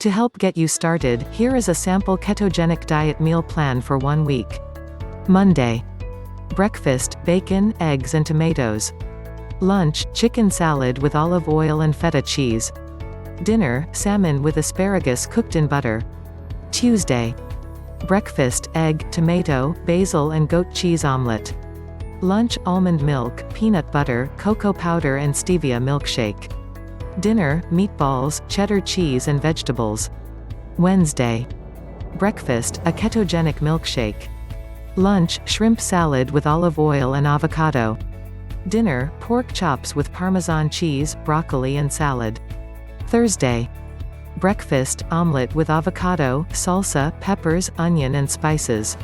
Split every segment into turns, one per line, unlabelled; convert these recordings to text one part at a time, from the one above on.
To help get you started, here is a sample ketogenic diet meal plan for 1 week. Monday. Breakfast, bacon, eggs and tomatoes. Lunch, chicken salad with olive oil and feta cheese. Dinner, salmon with asparagus cooked in butter. Tuesday. Breakfast, egg, tomato, basil and goat cheese omelette. Lunch, almond milk, peanut butter, cocoa powder and stevia milkshake. Dinner, meatballs, cheddar cheese and vegetables. Wednesday. Breakfast, a ketogenic milkshake. Lunch, shrimp salad with olive oil and avocado. Dinner, pork chops with Parmesan cheese, broccoli and salad. Thursday. Breakfast, omelette with avocado, salsa, peppers, onion and spices.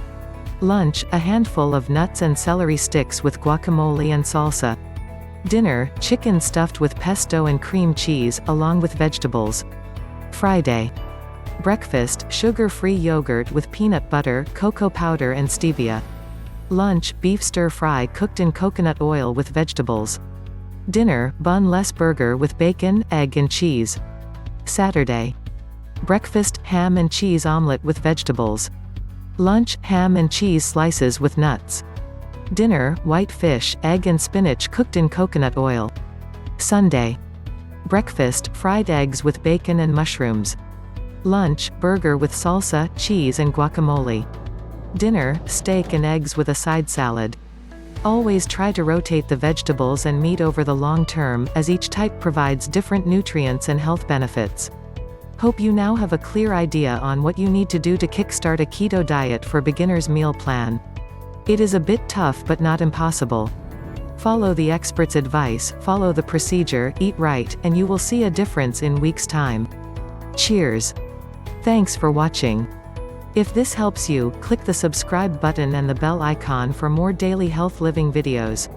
Lunch, a handful of nuts and celery sticks with guacamole and salsa. Dinner, chicken stuffed with pesto and cream cheese, along with vegetables. Friday. Breakfast, sugar-free yogurt with peanut butter, cocoa powder and stevia. Lunch, beef stir-fry cooked in coconut oil with vegetables. Dinner, bun-less burger with bacon, egg and cheese. Saturday. Breakfast, ham and cheese omelette with vegetables. Lunch, ham and cheese slices with nuts. Dinner, white fish, egg and spinach cooked in coconut oil. Sunday. Breakfast, fried eggs with bacon and mushrooms. Lunch, burger with salsa, cheese and guacamole. Dinner, steak and eggs with a side salad. Always try to rotate the vegetables and meat over the long term, as each type provides different nutrients and health benefits. Hope you now have a clear idea on what you need to do to kickstart a keto diet for beginners meal plan. It is a bit tough but not impossible. Follow the expert's advice, follow the procedure, eat right, and you will see a difference in weeks' time. Cheers! Thanks for watching. If this helps you, click the subscribe button and the bell icon for more daily health living videos.